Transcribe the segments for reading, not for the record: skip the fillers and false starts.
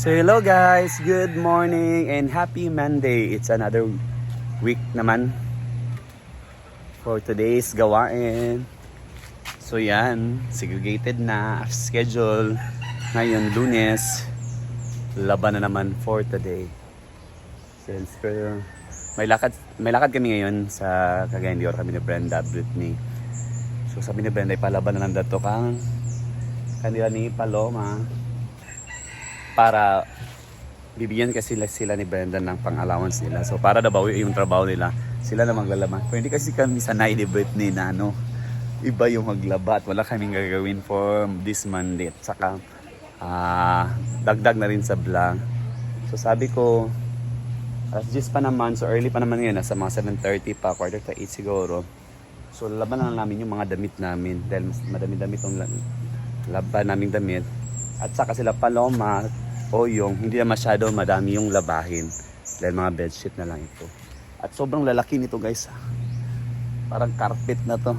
So hello guys, good morning and happy Monday. It's another week naman for today's gawain. So yan, segregated na schedule. Ngayon Lunes, laban na naman for today. Since may lakad kami ngayon sa Cagayan de Oro, kami ni Brenda, Britney. So sabi ni Brenda, ipalaban na lang dato kang kanila ni Paloma para bibigyan kasi sila ni Brenda ng pang-allowance nila. So para daw yung trabaho nila, sila na maglalaban. Pero hindi kasi kami sanay ni Britney na iba yung maglaba at wala kaming gagawin for this Monday. At saka dagdag na rin sa vlog. So sabi ko, alas 10 pa naman, so early pa naman yun, nasa mga 7:30 pa, quarter to 8 siguro. So laban na lang namin yung mga damit namin dahil madami-damit yung laban naming damit. At saka sila Paloma o yung hindi na masyado madami yung labahin dahil mga bedsheet na lang ito. At sobrang lalaki nito guys. Parang carpet na to.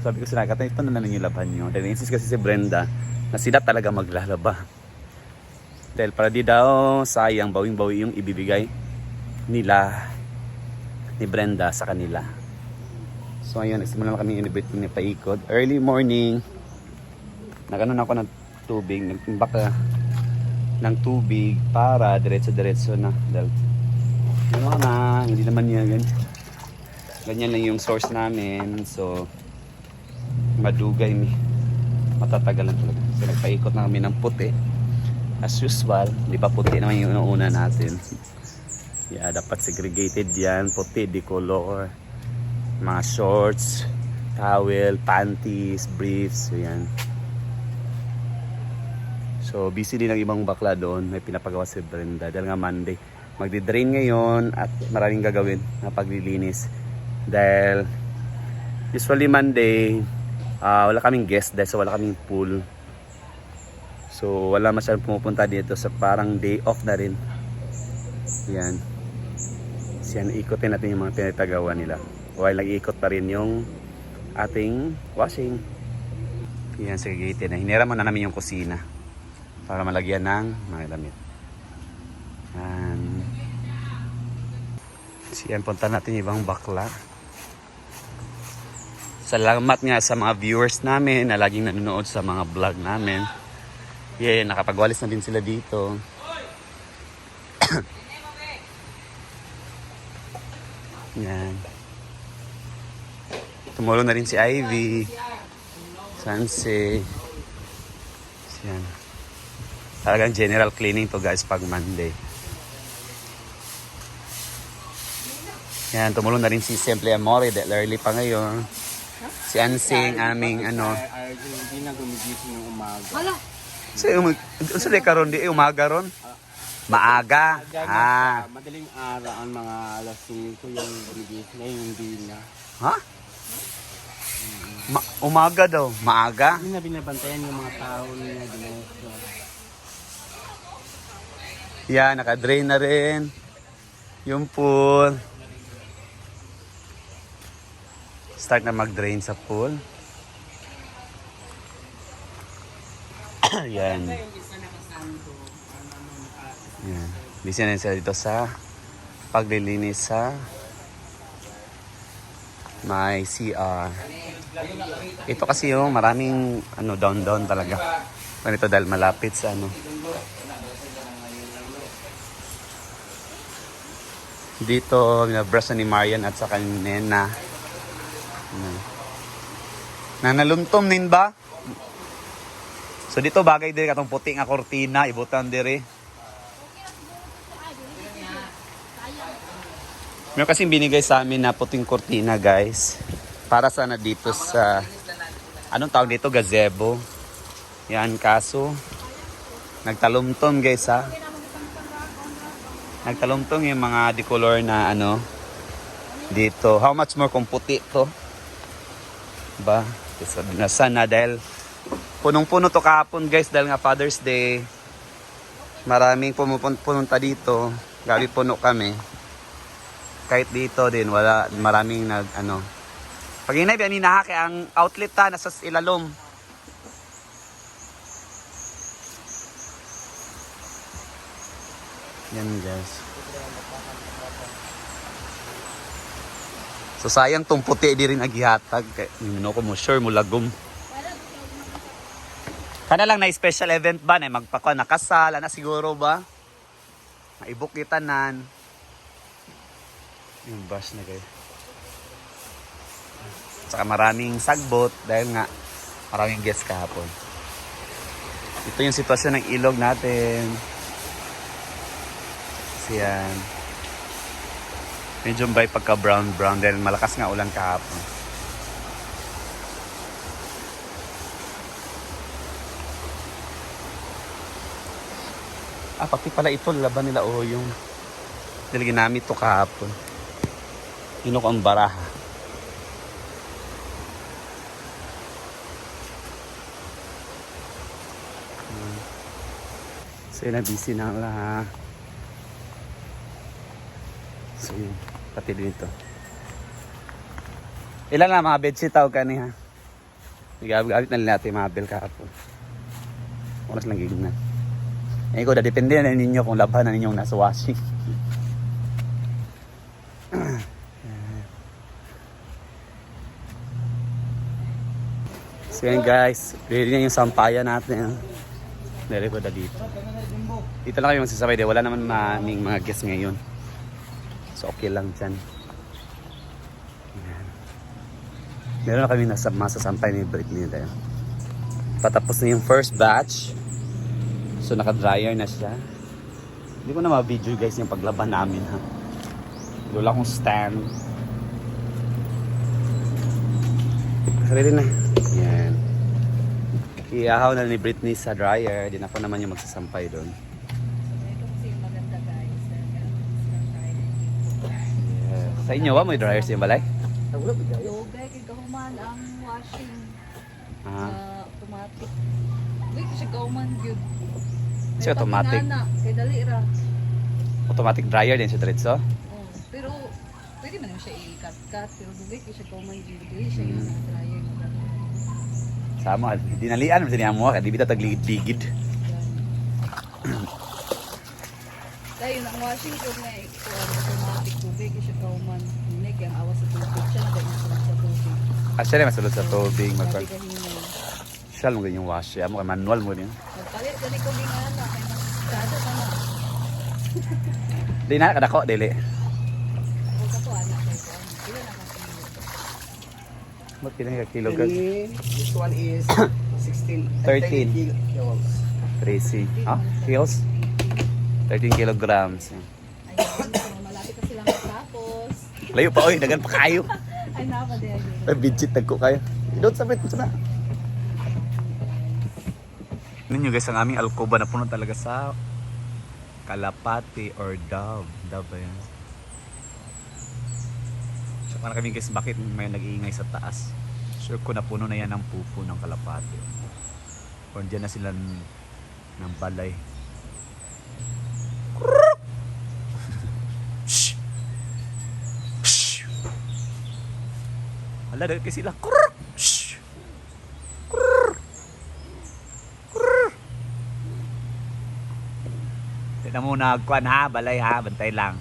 Sabi ko sila, ito na lang yung laban nyo. Dahil insist kasi si Brenda na sila talaga maglalaba. Dahil para di daw sayang bawing-bawi yung ibibigay nila ni Brenda sa kanila. So ayun, nagsimula na kami in paikot. Early morning, nagkaroon ako ng tubig, nagtimbak ng tubig para diretso-diretso na. Dahil hindi naman yan. Ganyan lang yung source namin. So madugay, matatagal lang talaga. So nagpaikot na kami ng puti. As usual, di ba puti naman yung una natin. Yeah, dapat segregated yan. Puti, decolor. Mga shorts, towel, panties, briefs. So yan. So busy din ang ibang bakla doon. May pinapagawa si Brenda dahil nga Monday. Magdi-drain ngayon at maraming gagawin na paglilinis. Dahil usually Monday, wala kaming guest dahil wala kaming pool. So wala masyadong pumupunta dito sa parang day off na rin. Yan. Yan, ikotin natin yung mga pinatagawa nila. While nag-iikot pa rin yung ating washing. Yan, segregated na. Hinira mo na namin yung kusina para malagyan ng mga damit. Siyan, punta natin yung ibang bakla. Salamat nga sa mga viewers namin na laging nanonood sa mga vlog namin. Yeah, nakapagwalis na din sila dito. Yan. Tumulong na rin si Ivy, Sanse. Yan. Talagang general cleaning to guys pag Monday. Yan, tumulong na rin si Simple Amore dahil early pa ngayon. Si Ansing, aming Hindi na gumigising ng umaga. Wala. So, karon di umaga ron? Maaga. Madaling araw ang mga alas 5 yung gumigising. Ngayon hindi na. Ha? Umaga daw. Maaga? Hindi na binabantayan yung mga tao niya. Yan, naka-drain na rin yung pool. Start na mag-drain sa pool. Yan. Yan. Busy na sila dito sa paglilinis sa may CR. Ito kasi yung maraming down talaga. Ganito dahil malapit sa dito, binabrush na ni Marian at saka ni Nena. Nanaluntom nin ba? So dito bagay din katong puti nga kortina, ibutan diri. Meron kasing binigay sa amin na puting kortina guys. Para sana dito sa, anong tawag dito? Gazebo. Yan, kaso nagtalumtom guys ha. Nagtalumtong yung mga decolor na dito. How much more kung puti to? Ba? Sabi na dahil punong-puno to kahapon guys dahil nga Father's Day. Maraming pumunta dito. Gabi puno kami. Kahit dito din wala, maraming pag inay biyan hinahaki ang outlet nasa ilalom. Yan guys. So sayang tong puti di rin agihatag. Mino ko mo sure mo lagom. Kana lang na special event ba na magpako nakasal na siguro ba? Maibok kita nan. Yung bus na kayo. Saka maraming sagbot dahil nga maraming guests kahapon. Ito yung sitwasyon ng ilog natin. Yan. Medyo may pagka brown dahil malakas nga ulan kahapon. Pati pala ito laban nila yung dahil ginamit to kahapon. Inok ang baraha. So yun na busy na ang lahat. So yun, pati dito. Ilan na mga bedsheet tawag ka niya. Nag-abit na nila natin mga bel kahapon. Oras lang gignan. Eh ko, depende na ninyo kung laban na ninyong nasa washing. So yun guys, ready na yung sampayan natin. Dali ko na dito. Dito lang kayo magsasabay dahil wala naman maming mga guests ngayon. So okay lang dyan. Ayan. Meron na kami masasampay ni Britney dahil patapos na yung first batch. So naka-dryer na siya. Hindi ko na ma-video guys yung paglaban namin ha. Wala akong stand. Ready na. Yan. Iyahaw na ni Britney sa dryer. Din ako naman yung magsasampay doon. Sa inyo ba may dryer siya balay? Lugay kay kahuman ang washing. Automatic. Wait, siya kahuman gyud. Siya automatic. Kay dali ra. Automatic dryer din siya diretso. Oh, pero pwede man siya i-cut-cut pero lugay kay siya kahuman gyud. Dili siya yung dryer. Sama, dinalian mo niya mo, di bita tagligid-ligid. Dahil ang washing ko nga automatic tubig siya kahuman. Hindi kaya ang awas sa tubig. Siya na ganyan sa tubig. Siya rin masulod sa tubig. Sabi kahinay. Siya mo ganyan wash. Siya mo manual mo din. Magpalit gani ko gingana kay masyado ka na. Di na kadako dili. Ako ka to anak kay ko. Pila na ka Mag pila ka kilogram? This one is 16. 13. kilograms. 13. Kills? 13 kilograms. ayun, malapit ka silang matapos. Layo pa oy, dagan pa kayo. Ay napa din. Ay bidget tagko kayo. Idot sa bit na. Ninyo guys, ang aming alcoba na puno talaga sa kalapati or dove. Dove ba yan? So para kami guys, bakit may nag-iingay sa taas? Sure ko na puno na yan ng pupo ng kalapati. Or dyan na sila ng balay. Shh! Shh! Hala, dahil kasi sila. Shh! Tignan mo nagkuhan ha, balay ha, bantay lang.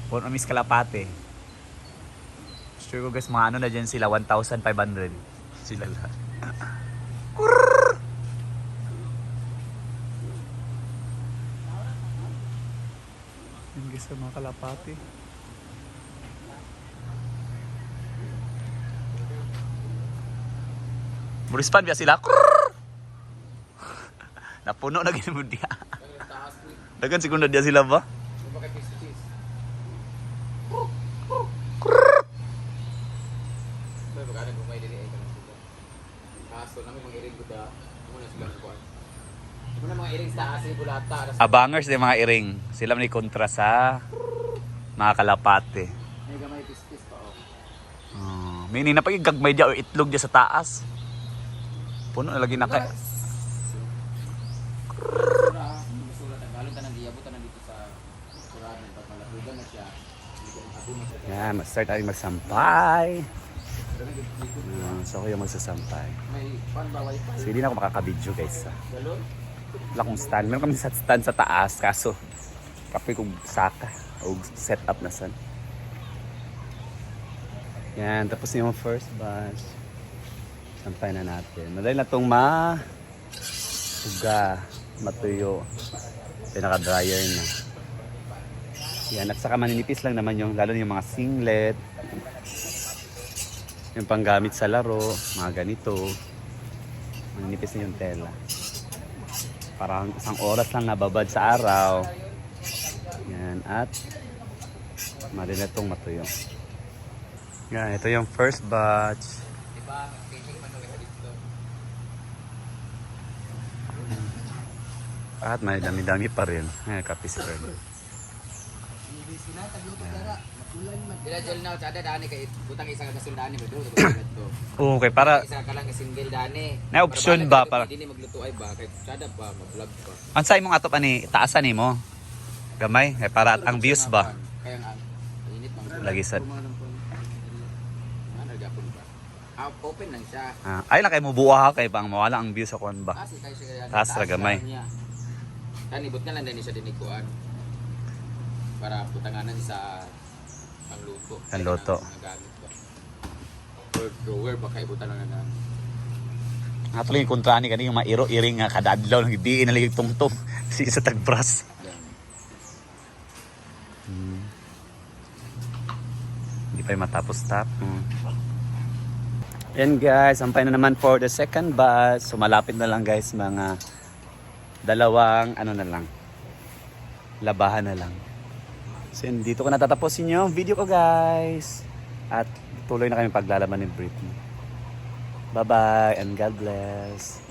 Puno miss kalapate. Sure ko guys, mga ano na dyan sila, 1,500. Sila lahat. Yan guys, sa mga kalapate. Murispan biya sila. Napuno na gini mo diya. Dagan siguro na diya sila ba? Abangers din mga iring. Sila may kontra sa mga kalapate. Mini na pagigagmay diya o itlog diya sa taas. Puno na lagi na kay. Yan, mag-start tayo magsampay. So ako yung magsasampay. So hindi na ako makakabidyo guys. Wala akong stand. Meron kami sa stand sa taas. Kaso, kapoy kong saka. O set up na san. Yan. Tapos yung first batch. Sampay na natin. Madali na itong tuga, matuyo. Pinaka-dryer na. Yan. At saka maninipis lang naman yung, lalo yung mga singlet. Yung panggamit sa laro. Mga ganito. Maninipis na yung tela. Parang isang oras lang nababad sa araw. Yan. At madali na itong matuyo. Yan. Ito yung first batch. At may dami-dami pa rin. Ay, kapi si Fred. Dila jol na kada dani kay butang isa ka kasundani ba do. Okay, para Isa ka lang ka single dani. na option ba para Dili magluto ay ba kay kada ba mag-vlog pa. ansay mong atop ani taasan nimo? Gamay, kay para at ang views ba? Kaya ang init mang Lagi sad. Ano gapon ba? Open lang siya. Ay lang kay mo buha kay bang mawala ang views sa kuan ba? Kasi kay siya Taas ra gamay. Kanibot na lang din siya dinikuan. Para putanganan sa pangluto. Pangluto. Nagamit ba? Or drawer ba kay butan lang na. Ato lang yung kontra ni kani yung mairo-iring nga kada adlaw nang diin na lang yung tungtong sige sa tagbras. Hindi pa yung matapos-tapos. Yan guys, sampay na naman for the second batch. So malapit na lang guys, mga dalawang ano na lang. Labahan na lang. So yun, dito ko natatapusin yung video ko guys. At tuloy na kami paglalaban ni Britney. Bye bye and God bless.